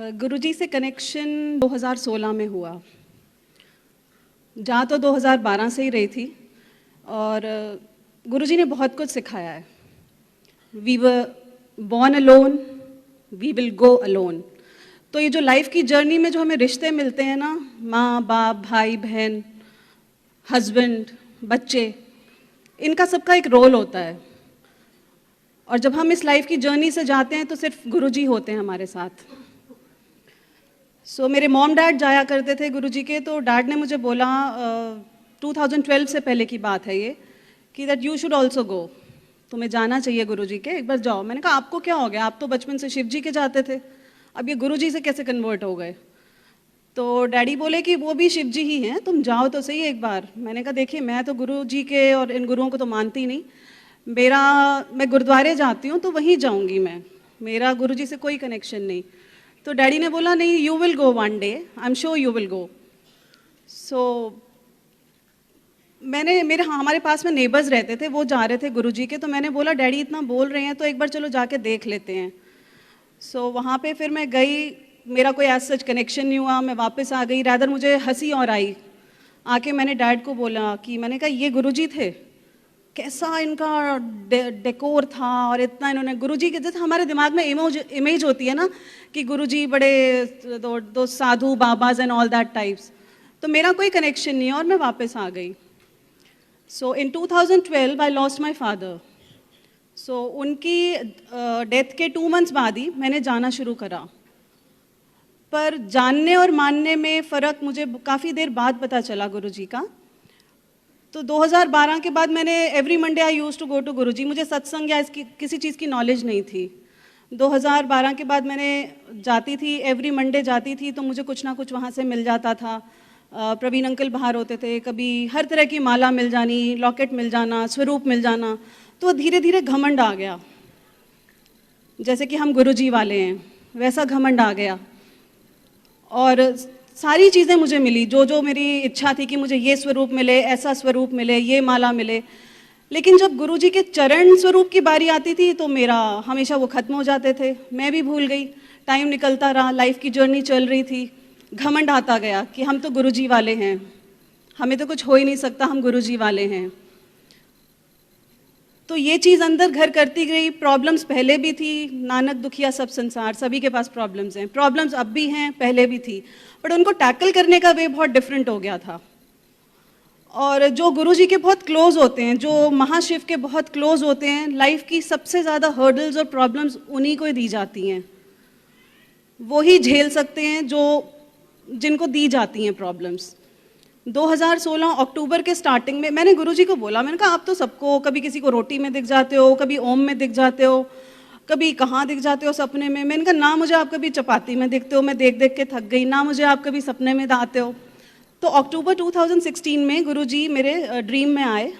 गुरुजी से कनेक्शन 2016 में हुआ। जा तो 2012 से ही रही थी और गुरुजी ने बहुत कुछ सिखाया है। We were born alone, we will go alone. तो ये जो लाइफ की जर्नी में जो हमें रिश्ते मिलते हैं ना, माँ बाप, भाई बहन, हस्बैंड, बच्चे, इनका सबका एक रोल होता है। और जब हम इस लाइफ की जर्नी से जाते हैं तो सिर्फ गुरुजी होते हैं हमारे साथ। मेरे मॉम डैड जाया करते थे गुरुजी के, तो डैड ने मुझे बोला 2012 से पहले की बात है ये, कि that you should also go, तुम्हें जाना चाहिए गुरुजी के, एक बार जाओ। मैंने कहा आपको क्या हो गया, आप तो बचपन से शिव जी के जाते थे, अब ये गुरुजी से कैसे कन्वर्ट हो गए? तो डैडी बोले कि वो भी शिव जी ही हैं, तुम जाओ तो सही एक बार। मैंने कहा देखिए मैं तो गुरुजी के और इन गुरुओं को तो मानती नहीं, मैं गुरुद्वारे जाती हूँ तो वहीं जाऊँगी मैं, मेरा गुरुजी से कोई कनेक्शन नहीं। तो डैडी ने बोला नहीं, you will go one day, I am sure you will go. हमारे पास में नेबर्स रहते थे, वो जा रहे थे गुरुजी के, तो मैंने बोला डैडी इतना बोल रहे हैं तो एक बार चलो जाके देख लेते हैं। वहाँ पे फिर मैं गई, मेरा कोई ऐसा सच कनेक्शन नहीं हुआ, मैं वापस आ गई। रादर मुझे हंसी और आई, आके मैंने डैड को बोला कि मैंने कहा ये गुरुजी थे, कैसा इनका डेकोर था, और इतना इन्होंने गुरुजी के, जैसे हमारे दिमाग में इमेज होती है ना कि गुरुजी बड़े दो साधु बाबाज एंड ऑल दैट टाइप्स। तो मेरा कोई कनेक्शन नहीं है और मैं वापस आ गई। इन 2012 आई लॉस्ट माई फादर। उनकी डेथ के 2 मंथ्स बाद ही मैंने जाना शुरू करा। पर जानने और मानने में फ़र्क मुझे काफ़ी देर बाद पता चला गुरुजी का। तो 2012 के बाद मैंने every Monday I use to go to Guruji. मुझे सत्संग या इसकी किसी चीज़ की नॉलेज नहीं थी। 2012 के बाद मैंने जाती थी, एवरी मंडे जाती थी, तो मुझे कुछ ना कुछ वहाँ से मिल जाता था। प्रवीण अंकल बाहर होते थे, कभी हर तरह की माला मिल जानी, लॉकेट मिल जाना, स्वरूप मिल जाना। तो धीरे धीरे घमंड आ गया, जैसे कि हम गुरुजी वाले हैं वैसा घमंड आ गया। और सारी चीज़ें मुझे मिली, जो जो मेरी इच्छा थी कि मुझे ये स्वरूप मिले, ऐसा स्वरूप मिले, ये माला मिले। लेकिन जब गुरुजी के चरण स्वरूप की बारी आती थी तो मेरा हमेशा वो ख़त्म हो जाते थे, मैं भी भूल गई। टाइम निकलता रहा, लाइफ की जर्नी चल रही थी, घमंड आता गया कि हम तो गुरुजी वाले हैं, हमें तो कुछ हो ही नहीं सकता, हम गुरुजी वाले हैं। तो ये चीज़ अंदर घर करती गई। प्रॉब्लम्स पहले भी थी, नानक दुखिया सब संसार, सभी के पास प्रॉब्लम्स हैं। प्रॉब्लम्स अब भी हैं, पहले भी थी, बट उनको टैकल करने का वे बहुत डिफरेंट हो गया था। और जो गुरुजी के बहुत क्लोज होते हैं, जो महाशिव के बहुत क्लोज होते हैं, लाइफ की सबसे ज़्यादा हर्डल्स और प्रॉब्लम्स उन्हीं को दी जाती हैं। वो ही झेल सकते हैं जो जिनको दी जाती हैं प्रॉब्लम्स। 2016 अक्टूबर के स्टार्टिंग में मैंने गुरुजी को बोला, मैंने कहा आप तो सबको, कभी किसी को रोटी में दिख जाते हो, कभी ओम में दिख जाते हो, कभी कहाँ दिख जाते हो सपने में। मैंने कहा ना मुझे आप कभी चपाती में दिखते हो, मैं देख देख के थक गई, ना मुझे आप कभी सपने में आते हो। तो अक्टूबर 2016 में गुरुजी मेरे ड्रीम में आए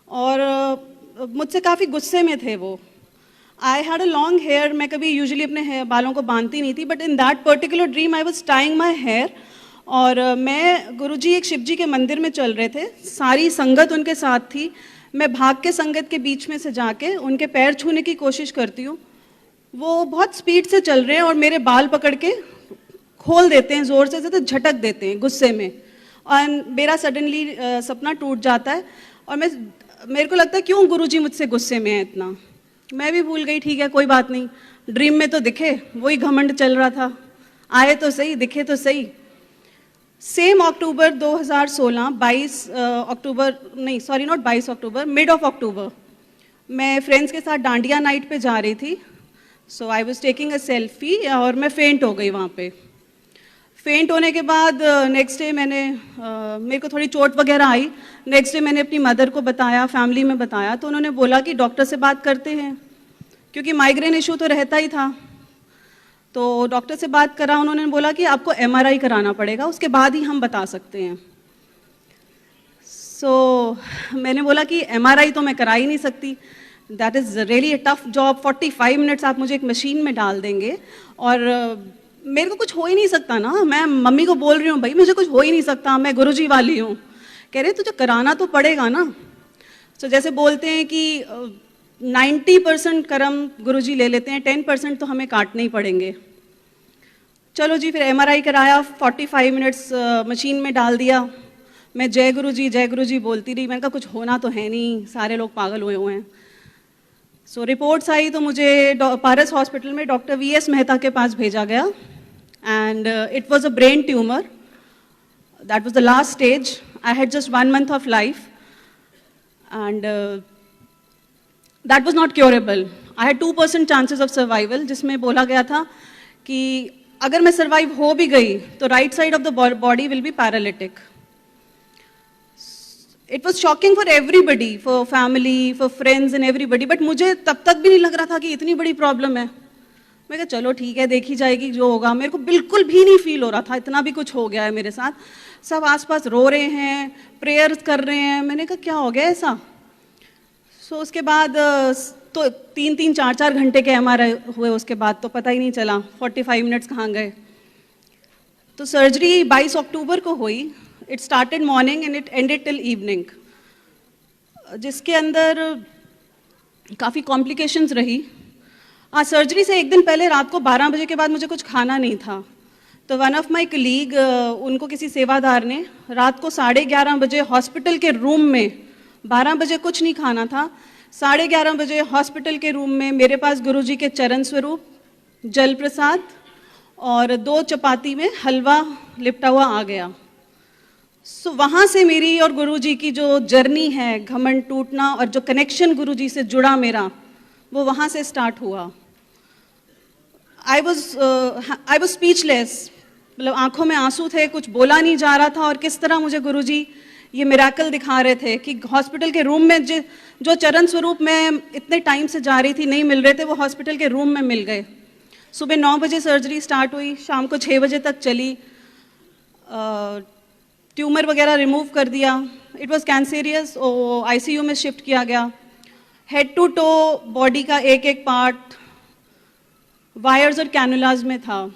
और मुझसे काफ़ी गुस्से में थे वो। I had a long hair, मैं कभी यूजुअली अपने बालों को बांधती नहीं थी, but in that particular dream I was tying my hair. और मैं गुरुजी एक शिव जी के मंदिर में चल रहे थे, सारी संगत उनके साथ थी। मैं भाग के संगत के बीच में से जाके उनके पैर छूने की कोशिश करती हूँ। वो बहुत स्पीड से चल रहे हैं और मेरे बाल पकड़ के खोल देते हैं, ज़ोर से तो झटक देते हैं गुस्से में, और मेरा सडनली सपना टूट जाता है। और मेरे को लगता है क्यों गुरुजी मुझसे गुस्से में है इतना। मैं भी भूल गई, ठीक है कोई बात नहीं, ड्रीम में तो दिखे, वही घमंड चल रहा था, आए तो सही, दिखे तो सही। सेम अक्टूबर 2016, 22 अक्टूबर नहीं, sorry not 22 October, mid of October, मैं फ्रेंड्स के साथ डांडिया नाइट पे जा रही थी। I was taking a selfie और मैं फेंट हो गई वहाँ पे। फेंट होने के बाद नेक्स्ट डे मेरे को थोड़ी चोट वगैरह आई। नेक्स्ट डे मैंने अपनी मदर को बताया, फैमिली में बताया, तो उन्होंने बोला कि डॉक्टर से बात करते हैं, क्योंकि माइग्रेन इशू तो रहता ही था। तो डॉक्टर से बात करा, उन्होंने बोला कि आपको MRI कराना पड़ेगा, उसके बाद ही हम बता सकते हैं। मैंने बोला कि MRI तो मैं करा ही नहीं सकती, that is really a tough job, 45 minutes आप मुझे एक मशीन में डाल देंगे और मेरे को कुछ हो ही नहीं सकता ना। मैं मम्मी को बोल रही हूँ भाई मुझे कुछ हो ही नहीं सकता, मैं गुरुजी वाली हूँ। कह रहे तुझे कराना तो पड़ेगा ना। जैसे बोलते हैं कि 90% कर्म गुरुजी ले लेते हैं, 10% तो हमें काटने ही पड़ेंगे। चलो जी, फिर एमआरआई कराया, 45 मिनट्स मशीन में डाल दिया। मैं जय गुरु जी बोलती रही। मैंने कहा कुछ होना तो है नहीं, सारे लोग पागल हुए हुए हैं। सो रिपोर्ट्स आई तो मुझे पारस हॉस्पिटल में डॉक्टर वीएस मेहता के पास भेजा गया, and it was a brain tumour. That was the last stage. I had just 1 month of life, and that was not curable. I had 2% chances of survival, जिसमें बोला गया था कि अगर मैं सर्वाइव हो भी गई तो right side of the body will be paralytic. It was shocking for everybody, for family, for friends and everybody, but मुझे तब तक भी नहीं लग रहा था कि इतनी बड़ी प्रॉब्लम है। मैं कहा चलो ठीक है, देखी जाएगी जो होगा। मेरे को बिल्कुल भी नहीं फील हो रहा था इतना भी कुछ हो गया है मेरे साथ। सब आसपास रो रहे हैं, प्रेयर्स कर रहे हैं। मैंने कहा क्या हो गया ऐसा। सो उसके बाद तो 3-3, 4-4 घंटे के एमआरआई हुए। उसके बाद तो पता ही नहीं चला 45 मिनट्स कहाँ गए। तो सर्जरी 22 अक्टूबर को हुई। It started morning and it ended till evening, जिसके अंदर काफ़ी कॉम्प्लिकेशंस रही। सर्जरी से एक दिन पहले रात को 12 बजे के बाद मुझे कुछ खाना नहीं था। तो वन ऑफ माई कलीग, उनको किसी सेवादार ने रात को 11:30 बजे हॉस्पिटल के रूम में, 12 बजे कुछ नहीं खाना था, 11:30 बजे हॉस्पिटल के रूम में मेरे पास गुरुजी के चरण स्वरूप, जल प्रसाद और 2 चपाती में हलवा लिपटा हुआ आ गया। सो वहाँ से मेरी और गुरुजी की जो जर्नी है, घमंड टूटना और जो कनेक्शन गुरुजी से जुड़ा मेरा, वो वहाँ से स्टार्ट हुआ। आई वॉज स्पीचलेस, मतलब आंखों में आंसू थे, कुछ बोला नहीं जा रहा था। और किस तरह मुझे गुरुजी ये मिराकल दिखा रहे थे कि हॉस्पिटल के रूम में जो चरण स्वरूप मैं इतने टाइम से जा रही थी, नहीं मिल रहे थे, वो हॉस्पिटल के रूम में मिल गए। सुबह 9 बजे सर्जरी स्टार्ट हुई, शाम को 6 बजे तक चली। ट्यूमर वगैरह रिमूव कर दिया। इट वाज कैंसेरियस, आईसीयू में शिफ्ट किया गया। हेड टू टो बॉडी का एक एक पार्ट वायर्स और कैनुलाज में था,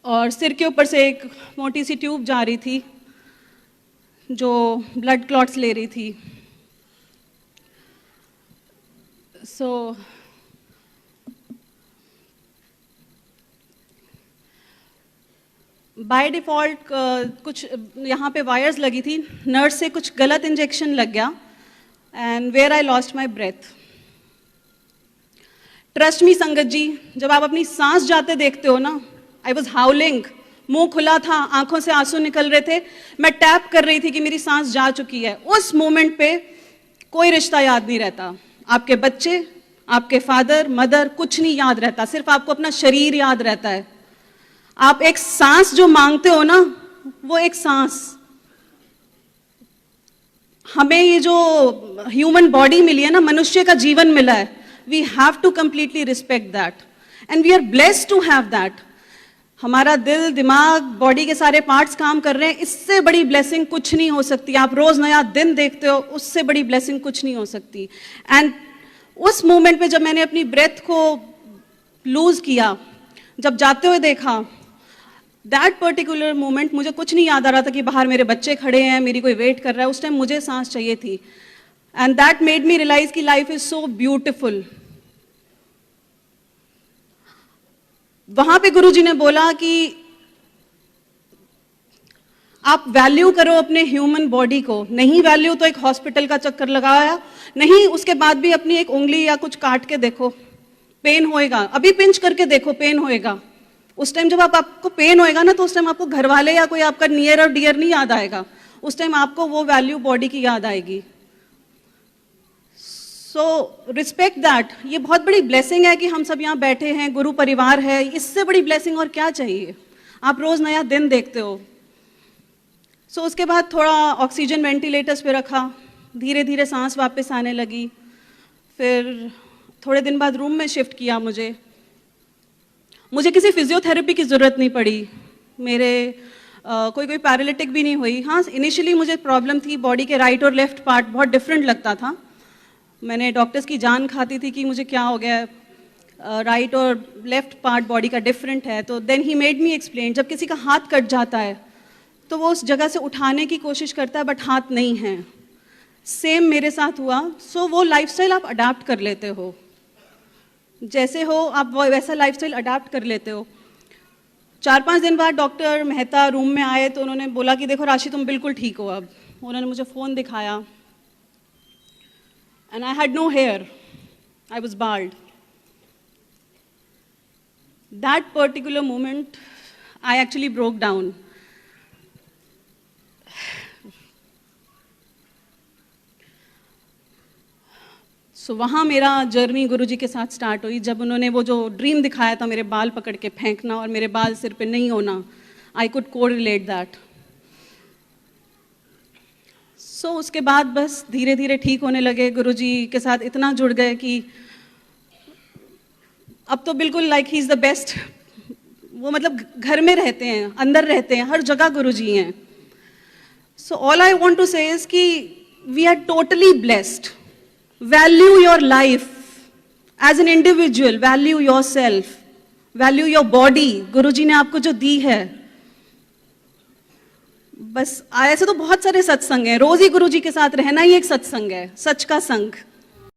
और सिर के ऊपर से एक मोटी सी ट्यूब जा रही थी जो ब्लड क्लॉट्स ले रही थी। सो बाय डिफ़ॉल्ट कुछ यहाँ पे वायर्स लगी थी, नर्स से कुछ गलत इंजेक्शन लग गया, and where I lost my breath. Trust me Sangat ji, जब आप अपनी सांस जाते देखते हो ना, आई वॉज हाउलिंग, मुंह खुला था, आंखों से आंसू निकल रहे थे। मैं टैप कर रही थी कि मेरी सांस जा चुकी है। उस मोमेंट पे कोई रिश्ता याद नहीं रहता, आपके बच्चे, आपके फादर मदर, कुछ नहीं याद रहता, सिर्फ आपको अपना शरीर याद रहता है। आप एक सांस जो मांगते हो ना, वो एक सांस, हमें ये जो ह्यूमन बॉडी मिली है ना, मनुष्य का जीवन मिला है, we have to completely respect that, and we are blessed to have that. हमारा दिल, दिमाग, बॉडी के सारे पार्ट्स काम कर रहे हैं, इससे बड़ी ब्लेसिंग कुछ नहीं हो सकती। आप रोज नया दिन देखते हो, उससे बड़ी ब्लेसिंग कुछ नहीं हो सकती। एंड उस मोमेंट पे जब मैंने अपनी ब्रेथ को लूज किया, जब जाते हुए देखा, दैट पर्टिकुलर मोमेंट, मुझे कुछ नहीं याद आ रहा था कि बाहर मेरे बच्चे खड़े हैं, मेरी कोई वेट कर रहा है। उस टाइम मुझे सांस चाहिए थी, and that made me realise कि लाइफ इज सो ब्यूटिफुल। वहां पे गुरुजी ने बोला कि आप वैल्यू करो अपने ह्यूमन बॉडी को, नहीं वैल्यू तो एक हॉस्पिटल का चक्कर लगाया, नहीं उसके बाद भी अपनी एक उंगली या कुछ काट के देखो, पेन होएगा, अभी पिंच करके देखो, पेन होएगा। उस टाइम जब आपको पेन होएगा ना, तो उस टाइम आपको घर वाले या कोई आपका नियर और डियर नहीं याद आएगा, उस टाइम आपको वो वैल्यू बॉडी की याद आएगी। So respect that. ये बहुत बड़ी ब्लेसिंग है कि हम सब यहाँ बैठे हैं, गुरु परिवार है, इससे बड़ी ब्लेसिंग और क्या चाहिए। आप रोज नया दिन देखते हो। सो उसके बाद थोड़ा ऑक्सीजन वेंटिलेटर्स पे रखा, धीरे धीरे सांस वापस आने लगी। फिर थोड़े दिन बाद रूम में शिफ्ट किया। मुझे किसी फिजियोथेरेपी की ज़रूरत नहीं पड़ी, मेरे कोई पैरालिटिक भी नहीं हुई। हाँ, इनिशियली मुझे प्रॉब्लम थी, बॉडी के राइट और लेफ्ट पार्ट बहुत डिफरेंट लगता था। मैंने डॉक्टर्स की जान खाती थी कि मुझे क्या हो गया है, राइट और लेफ्ट पार्ट बॉडी का डिफरेंट है। तो then he made me explain, जब किसी का हाथ कट जाता है तो वो उस जगह से उठाने की कोशिश करता है, बट हाथ नहीं है। सेम मेरे साथ हुआ। सो वो लाइफस्टाइल आप अडाप्ट कर लेते हो। जैसे हो आप वैसा लाइफस्टाइल अडाप्ट कर लेते हो। 4-5 दिन बाद डॉक्टर मेहता रूम में आए तो उन्होंने बोला कि देखो राशि तुम बिल्कुल ठीक हो अब। उन्होंने मुझे फ़ोन दिखाया and I had no hair, I was bald. That particular moment I actually broke down. So वहाँ मेरा जर्नी गुरुजी के साथ स्टार्ट हुई, जब उन्होंने वो जो ड्रीम दिखाया था मेरे बाल पकड़ के फेंकना और मेरे बाल सिर पे नहीं होना, आई कुड को रिलेट दैट। सो उसके बाद बस धीरे धीरे ठीक होने लगे, गुरुजी के साथ इतना जुड़ गए कि अब तो बिल्कुल like he is the best. वो मतलब घर में रहते हैं, अंदर रहते हैं, हर जगह गुरुजी हैं। So all I want to say is कि we are totally blessed. Value your life as an individual, value yourself, value your body। गुरुजी ने आपको जो दी है, बस ऐसे तो बहुत सारे सत्संग हैं, रोज ही गुरुजी के साथ रहना ही एक सत्संग है, सच का संग।